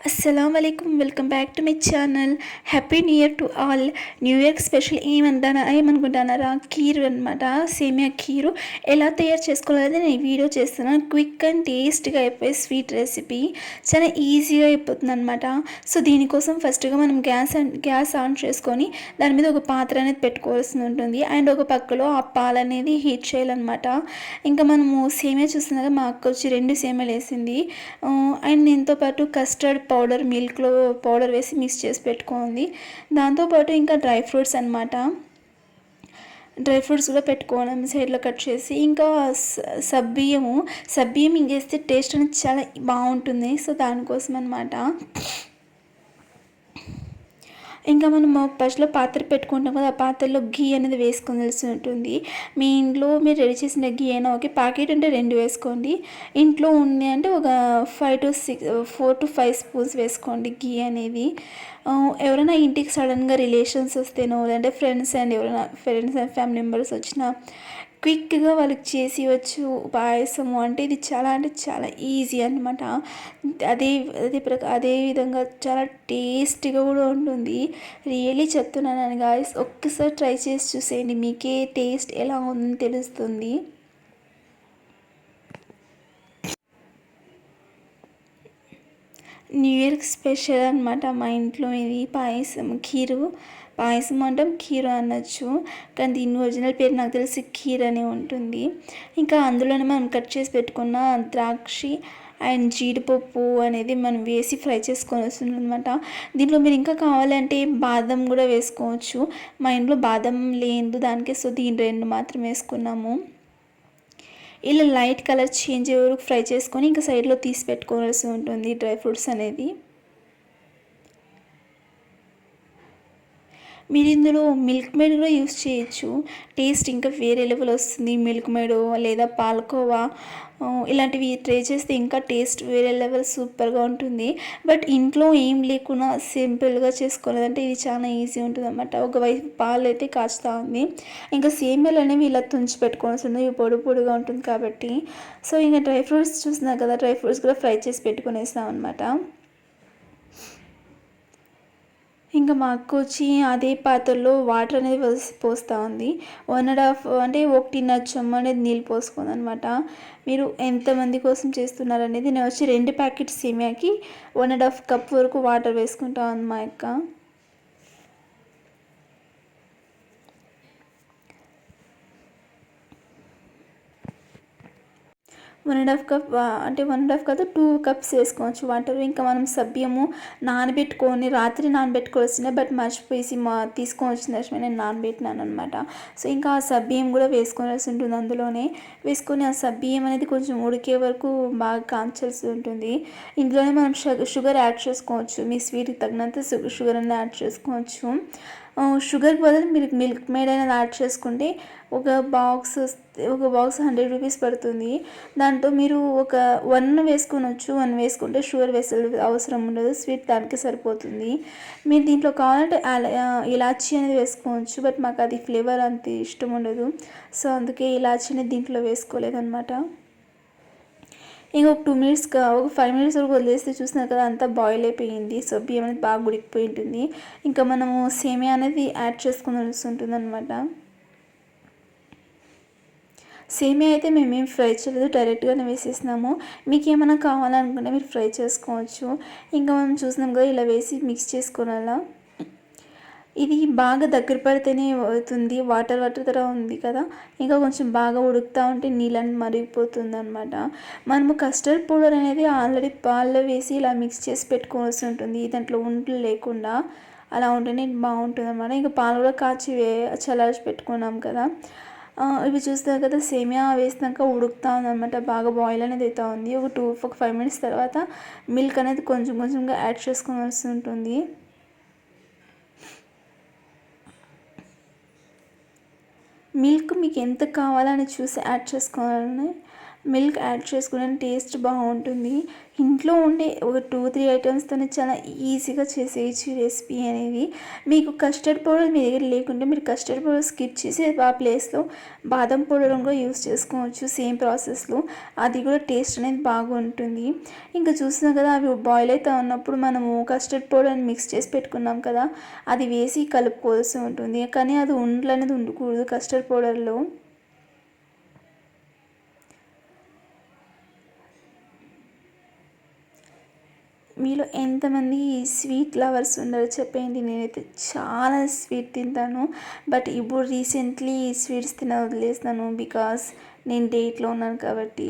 అస్సలామలైకుం welcome back to my channel. Happy new year to all. New year special ఏమనుకుంటున్నారా? కీరు అనమాట, సేమియా కీరు ఎలా తయారు చేసుకోవాలని నేను వీడియో చేస్తున్నాను. క్విక్ అండ్ టేస్ట్గా అయిపోయే స్వీట్ రెసిపీ, చాలా ఈజీగా అయిపోతుంది అనమాట. సో దీనికోసం ఫస్ట్గా మనం గ్యాస్ ఆన్ చేసుకొని దాని మీద ఒక పాత్ర అనేది పెట్టుకోవాల్సి ఉంటుంది. అండ్ ఒక పక్కలో ఆ పాలు అనేది హీట్ చేయాలన్నమాట. ఇంకా మనము సేమియా చూస్తున్నాగా, మా అక్క వచ్చి 2 సేమియాలు వేసింది. అండ్ దీంతో పాటు కస్టర్డ్ పౌడర్, మిల్క్లో పౌడర్ వేసి మిక్స్ చేసి పెట్టుకోండి. దాంతోపాటు ఇంకా డ్రై ఫ్రూట్స్ అనమాట, డ్రై ఫ్రూట్స్ కూడా పెట్టుకోవడం సైడ్లో కట్ చేసి, ఇంకా సబ్బియ్యం ఇంకేస్తే టేస్ట్ అనేది చాలా బాగుంటుంది. సో దానికోసం అనమాట. ఇంకా మనం ఫస్ట్లో పాత్ర పెట్టుకుంటాం కదా, ఆ పాత్రలో గీ అనేది వేసుకోవాల్సి ఉంటుంది. మీ ఇంట్లో మీరు రెడీ చేసిన గీ అయినా ఓకే, ప్యాకెట్ అంటే 2 వేసుకోండి. ఇంట్లో ఉంది అంటే ఒక 4 to 5 స్పూన్స్ వేసుకోండి గీ అనేది. ఎవరైనా ఇంటికి సడన్గా రిలేషన్స్ వస్తేనో, లేదంటే ఫ్రెండ్స్ అండ్ ఫ్యామిలీ మెంబర్స్ వచ్చినా క్విక్గా వాళ్ళకి చేసి వచ్చు పాయసము అంటే ఇది చాలా ఈజీ అనమాట. అదే అదే విధంగా చాలా టేస్టీగా కూడా ఉంటుంది. రియల్లీ చెప్తున్నాను గాయస్, ఒక్కసారి ట్రై చేసి చూసేయండి, మీకే టేస్ట్ ఎలా ఉందని తెలుస్తుంది. న్యూ ఇయర్కి స్పెషల్ అనమాట మా ఇంట్లో ఇది పాయసం అంటాం, కీరు అనొచ్చు. కానీ దీని ఒరిజినల్ పేరు నాకు తెలిసి కీర్ అనే ఉంటుంది. ఇంకా అందులోనే మనం కట్ చేసి పెట్టుకున్న ద్రాక్షి అండ్ జీడిపప్పు అనేది మనం వేసి ఫ్రై చేసుకొని వస్తుంది అనమాట. దీంట్లో మీరు ఇంకా కావాలంటే బాదం కూడా వేసుకోవచ్చు. మా ఇంట్లో బాదం లేదు దానికి, సో దీని 2 మాత్రం వేసుకున్నాము. ఇలా లైట్ కలర్ చేంజ్ అయ్యే వరకు ఫ్రై చేసుకొని ఇంకా సైడ్లో తీసి పెట్టుకోవాల్సి ఉంటుంది డ్రై ఫ్రూట్స్ అనేది. మీరు ఇందులో మిల్క్ మేడ్ కూడా యూస్ చేయొచ్చు, టేస్ట్ ఇంకా వేరే లెవెల్ వస్తుంది. మిల్క్ మేడ్ లేదా పాలకోవా ఇలాంటివి ట్రై చేస్తే ఇంకా టేస్ట్ వేరే లెవెల్ సూపర్గా ఉంటుంది. బట్ ఇంట్లో ఏం లేకుండా సింపుల్గా చేసుకోవాలంటే ఇది చాలా ఈజీ ఉంటుంది అన్నమాట. ఒకవైపు పాలు అయితే కాచుతా ఉంది, ఇంకా సేమియాలు అనేవి ఇలా తుంచి పెట్టుకోవాల్సి ఉంది. ఇవి పొడిగా ఉంటుంది కాబట్టి. సో ఇంకా డ్రై ఫ్రూట్స్ చూస్తున్నారు కదా, డ్రై ఫ్రూట్స్ కూడా ఫ్రై చేసి పెట్టుకునేస్తాం అనమాట. ఇంకా మా అక్క వచ్చి అదే పాత్రలో వాటర్ అనేది పోస్తూ ఉంది. 1.5 అంటే 1.5 చెంబు అనేది నీళ్ళు పోసుకుంది అనమాట. మీరు ఎంతమంది కోసం చేస్తున్నారనేది, నేను వచ్చి 2 ప్యాకెట్స్ సేమియాకి 1.5 కప్ వరకు వాటర్ వేసుకుంటా ఉంది మా అక్క. 1.5 కప్ అంటే 1.5 కాదు 2 కప్స్ వేసుకోవచ్చు వాటర్. ఇంకా మనం సబ్బియము రాత్రి నానబెట్టుకోవాల్సిందే, బట్ మర్చిపోయేసి తీసుకొని వచ్చిన తక్షణమే నేను నానబెట్టినాను అనమాట. సో ఇంకా ఆ సబ్బియం కూడా వేసుకోవాల్సి ఉంటుంది. అందులోనే వేసుకొని ఆ సబ్బియం అనేది కొంచెం ఉడికే వరకు బాగా కాంచాల్సి ఉంటుంది. ఇందులోనే మనం షుగర్ యాడ్ చేసుకోవచ్చు, మీ స్వీట్కి తగినంత షుగర్ అనేది యాడ్ చేసుకోవచ్చు. షుగర్ బదులు మీరు మిల్క్ మేడ్ అనేది యాడ్ చేసుకుంటే ఒక బాక్స్ 100 రూపీస్ పడుతుంది. దాంట్లో మీరు ఒక 1 వేసుకోవచ్చు. 1 వేసుకుంటే షుగర్ అవసరం ఉండదు, స్వీట్ దానికి సరిపోతుంది. మీరు దీంట్లో కావాలంటే ఇలాచీ అనేది వేసుకోవచ్చు, బట్ మాకు అది ఫ్లేవర్ అంత ఇష్టం ఉండదు. సో అందుకే ఇలాచీ అనేది దీంట్లో వేసుకోలేదన్నమాట. ఇంకొక 2 మినిట్స్ ఒక 5 మినిట్స్ వరకు వదిలేస్తే చూస్తున్నారు కదా, అంతా బాయిల్ అయిపోయింది. సో బియ్యం అనేది బాగా ఉడికిపోయి ఉంటుంది. ఇంకా మనము సేమియా అనేది యాడ్ చేసుకోవాల్సి ఉంటుంది అనమాట. సేమియా అయితే మేమేం ఫ్రై చేయలేదు, డైరెక్ట్గానే వేసేసినాము. మీకు ఏమైనా కావాలనుకుంటే మీరు ఫ్రై చేసుకోవచ్చు. ఇంకా మనం చూసినాం కదా, ఇలా వేసి మిక్స్ చేసుకోవాలా. ఇది బాగా దగ్గర పడితేనే అవుతుంది, వాటర్ తర ఉంది కదా, ఇంకా కొంచెం బాగా ఉడుకుతూ ఉంటే నీళ్ళని మరిగిపోతుంది అనమాట. మనము కస్టర్డ్ పౌడర్ అనేది ఆల్రెడీ పాల్లో వేసి ఇలా మిక్స్ చేసి పెట్టుకోవాల్సి ఉంటుంది, దాంట్లో ఉండలు లేకుండా. అలా ఉంటేనే బాగుంటుంది అనమాట. ఇంకా పాలు కూడా కాచి చల్లార్చి పెట్టుకున్నాం కదా. ఇవి చూస్తారు కదా, సేమియా వేసినాక ఉడుకుతూ ఉందన్నమాట, బాగా బాయిల్ అనేది అవుతూ ఉంది. ఒక 5 మినిట్స్ తర్వాత మిల్క్ అనేది కొంచెంగా యాడ్ చేసుకోవాల్సి ఉంటుంది. మిల్క్ మీకు ఎంత కావాలని చూసి యాడ్ చేసుకోవాలని. మిల్క్ యాడ్ చేసుకున్న టేస్ట్ బాగుంటుంది. ఇంట్లో ఉండే ఒక 2-3 ఐటమ్స్తోనే చాలా ఈజీగా చేసేయచ్చు ఈ రెసిపీ అనేది. మీకు కస్టర్డ్ పౌడర్ మీ దగ్గర లేకుంటే మీరు కస్టర్డ్ పౌడర్ స్కిప్ చేసి ఆ ప్లేస్లో బాదం పౌడర్ కూడా యూస్ చేసుకోవచ్చు సేమ్ ప్రాసెస్లో. అది కూడా టేస్ట్ అనేది బాగుంటుంది. ఇంకా చూస్తున్నాం కదా, అవి బాయిల్ అవుతూ ఉన్నప్పుడు మనము కస్టర్డ్ పౌడర్ని మిక్స్ చేసి పెట్టుకున్నాం కదా, అది వేసి కలుపుకోవాల్సి ఉంటుంది. కానీ అది ఉండలు అనేది ఉండకూడదు కస్టర్డ్ పౌడర్లో. మీలో ఎంతమంది స్వీట్ లవర్స్ ఉన్నారో చెప్పండి. నేనైతే చాలా స్వీట్ తింటాను, బట్ ఇప్పుడు రీసెంట్లీ స్వీట్స్ తిన వదిలేస్తాను. బికాస్ నేను డైట్లో ఉన్నాను కాబట్టి.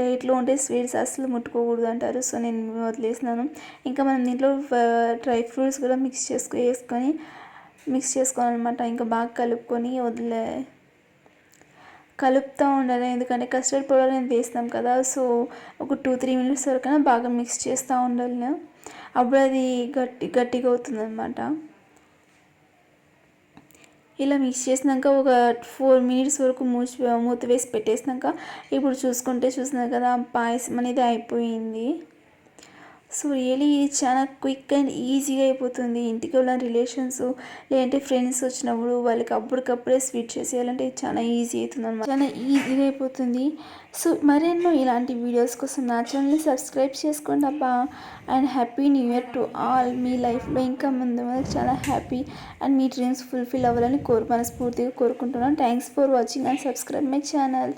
డైట్లో ఉంటే స్వీట్స్ అస్సలు ముట్టుకోకూడదు అంటారు, సో నేను వదిలేసినాను. ఇంకా మనం దీంట్లో డ్రై ఫ్రూట్స్ కూడా మిక్స్ చేసుకోవాలన్నమాట. ఇంకా బాగా కలుపుతూ ఉండాలి, ఎందుకంటే కస్టర్డ్ పౌడర్ అనేది వేస్తాం కదా. సో ఒక 2-3 మినిట్స్ వరకైనా బాగా మిక్స్ చేస్తూ ఉండాలి, అప్పుడు అది గట్టిగా అవుతుంది అనమాట. ఇలా మిక్స్ చేసినాక ఒక 4 మినిట్స్ వరకు మూత వేసి పెట్టేసినాక ఇప్పుడు చూసినారు కదా, పాయసం అనేది అయిపోయింది. సో రియలీ చాలా క్విక్ అండ్ ఈజీగా అయిపోతుంది. ఇంటికి ఉన్న రిలేషన్స్ లేదంటే ఫ్రెండ్స్ వచ్చినప్పుడు వాళ్ళకి అప్పటికప్పుడే స్వీట్ చేసేయాలంటే చాలా ఈజీ అవుతుంది అనమాట, చాలా ఈజీగా అయిపోతుంది. సో మరెన్నో ఇలాంటి వీడియోస్ కోసం నా ఛానల్ని సబ్స్క్రైబ్ చేసుకోండి అబ్బా. And happy new year to all. మీ లైఫ్లో ఇంకా ముందు చాలా హ్యాపీ అండ్ మీ డ్రీమ్స్ ఫుల్ఫిల్ అవ్వాలని మనస్ఫూర్తిగా కోరుకుంటున్నాను. Thanks for watching and subscribe my channel.